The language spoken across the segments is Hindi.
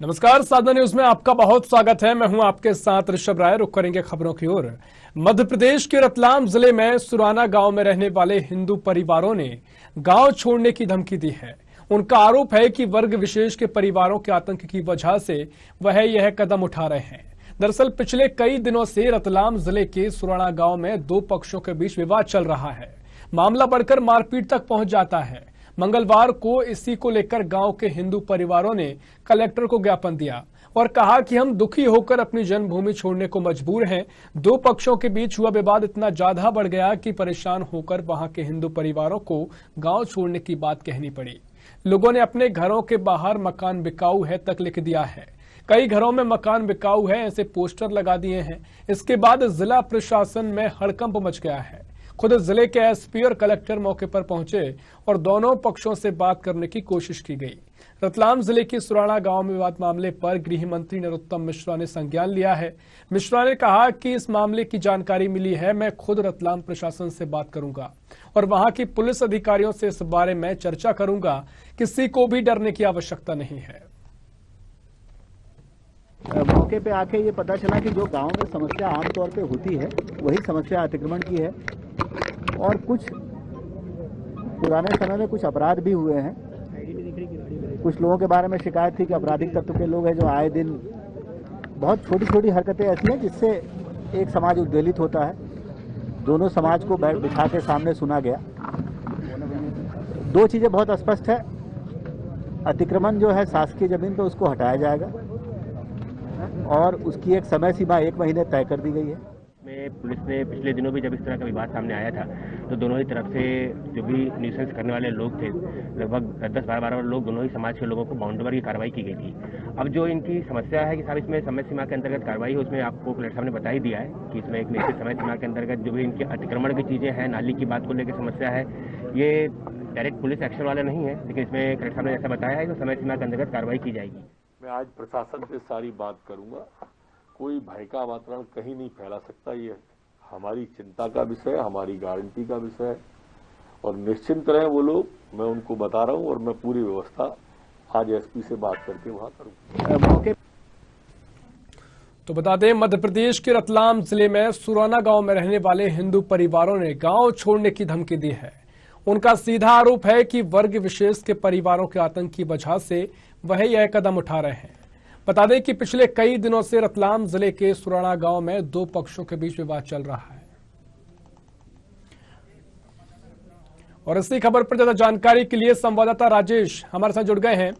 नमस्कार, साधना न्यूज में आपका बहुत स्वागत है। मैं हूं आपके साथ ऋषभ राय। रुक करेंगे खबरों की ओर। मध्य प्रदेश के रतलाम जिले में सुराना गांव में रहने वाले हिंदू परिवारों ने गांव छोड़ने की धमकी दी है। उनका आरोप है कि वर्ग विशेष के परिवारों के आतंक की वजह से वह यह कदम उठा रहे हैं। दरअसल पिछले कई दिनों से रतलाम जिले के सुराना गांव में दो पक्षों के बीच विवाद चल रहा है। मामला बढ़कर मारपीट तक पहुंच जाता है। मंगलवार को इसी को लेकर गांव के हिंदू परिवारों ने कलेक्टर को ज्ञापन दिया और कहा कि हम दुखी होकर अपनी जन्मभूमि छोड़ने को मजबूर हैं। दो पक्षों के बीच हुआ विवाद इतना ज्यादा बढ़ गया कि परेशान होकर वहां के हिंदू परिवारों को गांव छोड़ने की बात कहनी पड़ी। लोगों ने अपने घरों के बाहर मकान बिकाऊ है तक लिख दिया है। कई घरों में मकान बिकाऊ है ऐसे पोस्टर लगा दिए हैं। इसके बाद जिला प्रशासन में हड़कंप मच गया है। खुद जिले के एसपी और कलेक्टर मौके पर पहुंचे और दोनों पक्षों से बात करने की कोशिश की गई। रतलाम जिले के सुराना गांव में विवाद मामले पर गृह मंत्री नरोत्तम मिश्रा ने संज्ञान लिया है। मिश्रा ने कहा कि इस मामले की जानकारी मिली है, मैं खुद रतलाम प्रशासन से बात करूंगा और वहां की पुलिस अधिकारियों से इस बारे में चर्चा करूंगा। किसी को भी डरने की आवश्यकता नहीं है। मौके पे आके ये पता चला कि जो गांव में समस्या आमतौर पे होती है वही समस्या अतिक्रमण की है और कुछ पुराने समय में कुछ अपराध भी हुए हैं। कुछ लोगों के बारे में शिकायत थी कि आपराधिक तत्व के लोग हैं जो आए दिन बहुत छोटी छोटी हरकतें ऐसी हैं जिससे एक समाज उद्वेलित होता है। दोनों समाज को बिठा के सामने सुना गया। दो चीजें बहुत स्पष्ट है। अतिक्रमण जो है शासकीय जमीन पे उसको हटाया जाएगा और उसकी एक समय सीमा 1 महीने तय कर दी गई है। पुलिस ने पिछले दिनों भी जब इस तरह का विवाद सामने आया था तो दोनों ही तरफ से जो भी न्यूसेंस करने वाले लोग थे, लगभग 10-12 लोग, दोनों ही समाज के लोगों को बाउंड्री की कार्रवाई की गई थी। अब जो इनकी समस्या है कि साहब इसमें समय सीमा के अंतर्गत कार्रवाई है, उसमें आपको कलेक्टर साहब ने बता ही दिया है कि इसमें एक निश्चित समय सीमा के अंतर्गत जो भी इनकी अतिक्रमण की चीजें हैं, नाली की बात को लेकर समस्या है, ये डायरेक्ट पुलिस एक्शन वाला नहीं है, लेकिन इसमें कलेक्टर साहब ने ऐसा बताया है कि समय सीमा के अंतर्गत कार्रवाई की जाएगी। मैं आज प्रशासन से सारी बात करूंगा। कोई भय का वातावरण कहीं नहीं फैला सकता। ये हमारी चिंता का विषय, हमारी गारंटी का विषय है और निश्चिंत रहें वो लोग। मैं उनको बता रहा हूं और मैं पूरी व्यवस्था आज एसपी से बात करके वहां करूंगा। तो बता दें, मध्य प्रदेश के रतलाम जिले में सुराना गांव में रहने वाले हिंदू परिवारों ने गांव छोड़ने की धमकी दी है। उनका सीधा आरोप है कि वर्ग विशेष के परिवारों के आतंक की वजह से वह यह कदम उठा रहे हैं। बता दें कि पिछले कई दिनों से रतलाम जिले के सुराना गांव में दो पक्षों के बीच विवाद चल रहा है और इसी खबर पर ज्यादा जानकारी के लिए संवाददाता राजेश हमारे साथ जुड़ गए हैं।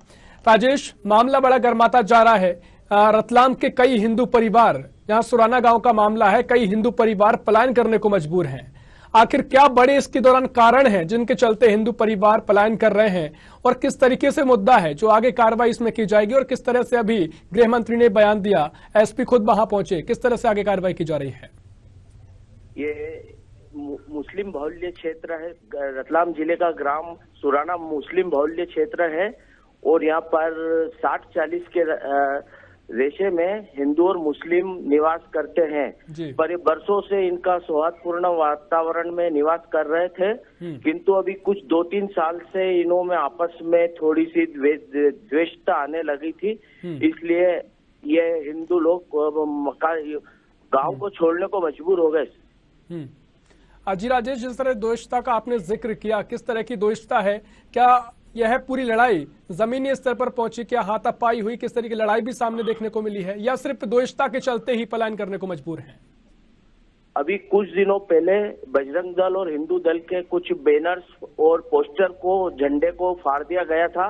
राजेश, मामला बड़ा गर्माता जा रहा है। रतलाम के कई हिंदू परिवार, जहां सुराना गांव का मामला है, कई हिंदू परिवार पलायन करने को मजबूर हैं। आखिर क्या बड़े इसके दौरान कारण हैं जिनके चलते हिंदू परिवार पलायन कर रहे हैं और किस तरीके से मुद्दा है जो आगे कार्रवाई इसमें की जाएगी और किस तरह से अभी गृह मंत्री ने बयान दिया, एसपी खुद वहां पहुंचे, किस तरह से आगे कार्रवाई की जा रही है? ये मुस्लिम बहुल्य क्षेत्र है। रतलाम जिले का ग्राम सुराना मुस्लिम बहुल्य क्षेत्र है और यहाँ पर 60-40 के रेशे में हिंदू और मुस्लिम निवास करते हैं। पर बरसों से इनका सौहार्दपूर्ण वातावरण में निवास कर रहे थे, किंतु अभी कुछ 2-3 साल से इनों में आपस में थोड़ी सी द्वेषता आने लगी थी। इसलिए ये हिंदू लोग गांव को छोड़ने को मजबूर हो गए। जी राजेश, जिस तरह द्वेषता का आपने जिक्र किया, किस तरह की द्वेषता है? क्या यह पूरी लड़ाई जमीनी स्तर पर पहुंची? क्या हाथापाई हुई? किस तरह की लड़ाई भी सामने देखने को मिली है या सिर्फ द्वेषता के चलते ही पलायन करने को मजबूर हैं? अभी कुछ दिनों पहले बजरंग दल और हिंदू दल के कुछ बैनर्स और पोस्टर को, झंडे को फाड़ दिया गया था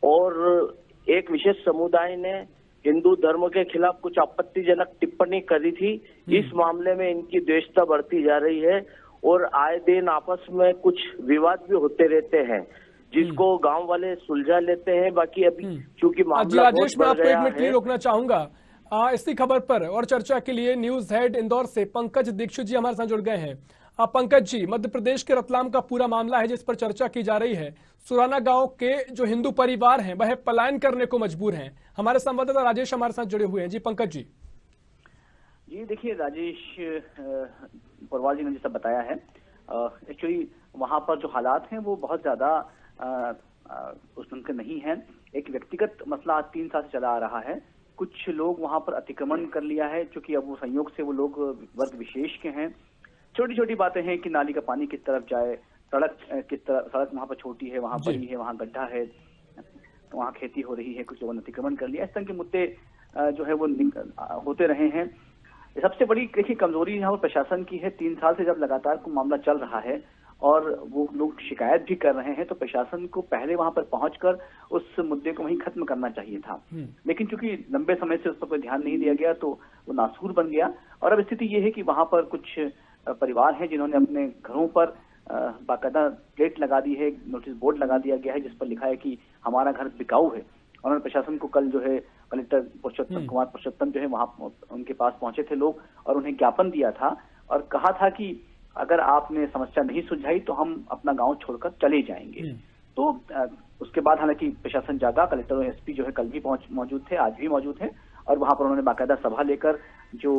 और एक विशेष समुदाय ने हिंदू धर्म के खिलाफ कुछ आपत्तिजनक टिप्पणी करी थी। इस मामले में इनकी द्वेषता बढ़ती जा रही है और आए दिन आपस में कुछ विवाद भी होते रहते हैं जिसको गांव वाले सुलझा लेते हैं। बाकी अभी चूंकि मामला राजेश, मैं आपको एक मिनट के लिए रोकना चाहूंगा। इसी खबर पर और चर्चा के लिए न्यूज हेड इंदौर से पंकज दीक्षित जी हमारे साथ जुड़ गए हैं। पंकज जी, मध्य प्रदेश के रतलाम का पूरा मामला है जिस पर चर्चा की जा रही है। सुराना गांव के जो हिंदू परिवार हैं वह पलायन करने को मजबूर हैं। हमारे संवाददाता राजेश हमारे साथ जुड़े हुए हैं। जी पंकज जी। जी देखिए राजेश, परवाल जी ने जैसा बताया है, एक्चुअली वहां पर जो हालात हैं वो बहुत ज्यादा उस ढंग के नहीं है। एक व्यक्तिगत मसला 3 साल से चला आ रहा है। कुछ लोग वहां पर अतिक्रमण कर लिया है, क्योंकि अब वो संयोग से वो लोग वर्ग विशेष के हैं। छोटी छोटी बातें हैं कि नाली का पानी किस तरफ जाए, सड़क किस तरफ, सड़क वहां पर छोटी है, वहां बड़ी है, वहां गड्ढा है, वहां खेती हो रही है, कुछ लोगों ने अतिक्रमण कर लिया। इस तरह के मुद्दे जो है वो होते रहे हैं। सबसे बड़ी देखिए कमजोरी यहाँ पर प्रशासन की है। 3 साल से जब लगातार को मामला चल रहा है और वो लोग शिकायत भी कर रहे हैं, तो प्रशासन को पहले वहां पर पहुंचकर उस मुद्दे को वहीं खत्म करना चाहिए था। लेकिन चूंकि लंबे समय से उस पर कोई ध्यान नहीं दिया गया, तो वो नासूर बन गया। और अब स्थिति ये है कि वहां पर कुछ परिवार हैं जिन्होंने अपने घरों पर बाकायदा प्लेट लगा दी है, नोटिस बोर्ड लगा दिया गया है जिस पर लिखा है कि हमारा घर बिकाऊ है। उन्होंने प्रशासन को कल जो है कलेक्टर पुरुषोत्तम कुमार पुरुषोत्तम जो है वहां उनके पास पहुंचे थे लोग, और उन्हें ज्ञापन दिया था और कहा था कि अगर आपने समस्या नहीं सुलझाई तो हम अपना गांव छोड़कर चले जाएंगे। तो उसके बाद हालांकि प्रशासन जागा, कलेक्टर और एसपी जो है कल भी मौजूद थे, आज भी मौजूद हैं, और वहां पर उन्होंने बाकायदा सभा लेकर जो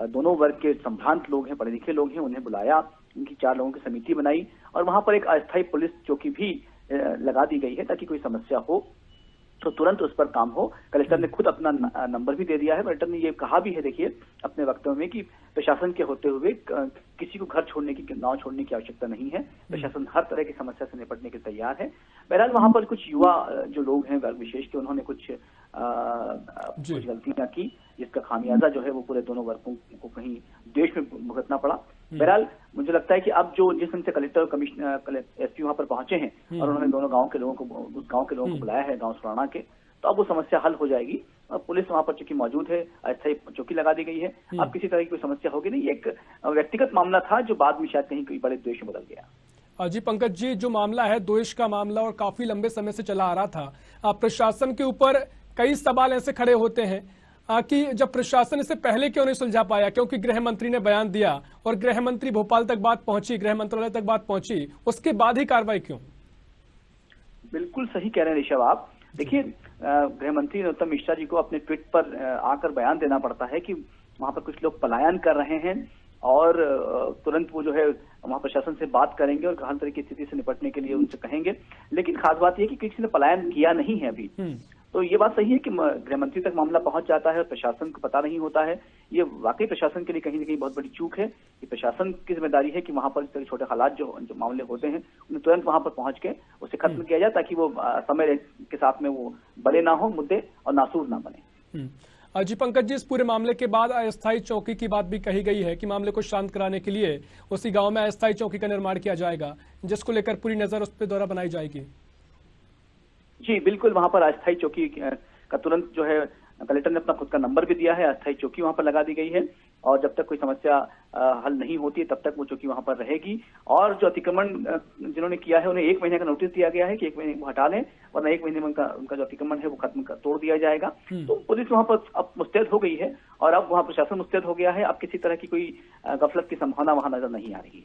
दोनों वर्ग के संभ्रांत लोग हैं, पढ़े लिखे लोग हैं, उन्हें बुलाया, उनकी 4 लोगों की समिति बनाई और वहां पर एक अस्थायी पुलिस चौकी भी लगा दी गई है ताकि कोई समस्या हो तो तुरंत उस पर काम हो। कलेक्टर ने खुद अपना नंबर भी दे दिया है। कलेक्टर ने ये कहा भी है देखिए अपने वक्तव्य में कि प्रशासन के होते हुए किसी को घर छोड़ने की, गांव छोड़ने की आवश्यकता नहीं है। प्रशासन हर तरह की समस्या से निपटने के तैयार है। बहरहाल वहां पर कुछ युवा जो लोग हैं वर्ग विशेष के, उन्होंने कुछ गलतियां की, जिसका खामियाजा जो है वो पूरे दोनों वर्गों को कहीं देश में भुगतना पड़ा। बहरहाल मुझे लगता है कि अब जो जिस दिन से कलेक्टर और कमिश्नर एसपी वहां पर पहुंचे हैं और उन्होंने दोनों गांव के लोगों को, उस गांव के लोगों को बुलाया है, गांव सुराना के, तो अब वो समस्या हल हो जाएगी। और पुलिस वहां पर चूंकि मौजूद है, अस्थायी चौकी लगा दी गई है, अब किसी तरह की कोई समस्या होगी नहीं। एक व्यक्तिगत मामला था जो बाद में शायद कहीं कोई बड़े द्वेष में बदल गया। जी पंकज जी, जो मामला है द्वेष का मामला और काफी लंबे समय से चला आ रहा था, प्रशासन के ऊपर कई सवाल ऐसे खड़े होते हैं कि जब प्रशासन इसे पहले क्यों नहीं सुलझा पाया, क्योंकि गृह मंत्री ने बयान दिया और गृह मंत्री भोपाल तक बात पहुंची, गृह मंत्रालय तक बात पहुंची, उसके बाद ही कार्रवाई क्यों? बिल्कुल सही कह रहे हैं ऋषभ आप। देखिए गृह मंत्री नरोत्तम मिश्रा जी को अपने ट्वीट पर आकर बयान देना पड़ता है कि वहां पर कुछ लोग पलायन कर रहे हैं और तुरंत वो जो है वहां प्रशासन से बात करेंगे और हर तरह की स्थिति से निपटने के लिए उनसे कहेंगे। लेकिन खास बात यह कि किसी ने पलायन किया नहीं है अभी। तो ये बात सही है कि गृह मंत्री तक मामला पहुंच जाता है और प्रशासन को पता नहीं होता है। ये वाकई प्रशासन के लिए कहीं न कहीं बहुत बड़ी चूक है कि प्रशासन की जिम्मेदारी है कि वहां पर इस तरह छोटे हालात जो मामले होते हैं उन्हें तुरंत वहां पर पहुंच के उसे खत्म किया जाए, ताकि वो समय के साथ में वो बड़े ना हो मुद्दे और नासूर ना बने। जी पंकज जी, इस पूरे मामले के बाद अस्थायी चौकी की बात भी कही गई है कि मामले को शांत कराने के लिए उसी गांव में अस्थायी चौकी का निर्माण किया जाएगा, जिसको लेकर पूरी नजर उस पर दौरा बनाई जाएगी। जी बिल्कुल, वहां पर अस्थायी चौकी का तुरंत जो है कलेक्टर ने अपना खुद का नंबर भी दिया है, अस्थायी चौकी वहां पर लगा दी गई है और जब तक कोई समस्या हल नहीं होती तब तक वो चौकी वहां पर रहेगी। और जो अतिक्रमण जिन्होंने किया है उन्हें 1 महीने का नोटिस दिया गया है कि 1 महीने को हटा लें, वरना 1 महीने में उनका जो अतिक्रमण है वो तोड़ दिया जाएगा। तो पुलिस वहां पर अब मुस्तैद हो गई है और अब वहां प्रशासन मुस्तैद हो गया है। अब किसी तरह की कोई गफलत की संभावना वहां नजर नहीं आ रही।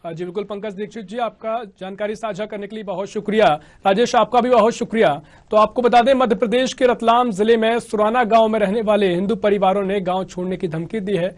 जी बिल्कुल पंकज दीक्षित जी, आपका जानकारी साझा करने के लिए बहुत शुक्रिया। राजेश, आपका भी बहुत शुक्रिया। तो आपको बता दें, मध्य प्रदेश के रतलाम जिले में सुराना गांव में रहने वाले हिंदू परिवारों ने गांव छोड़ने की धमकी दी है।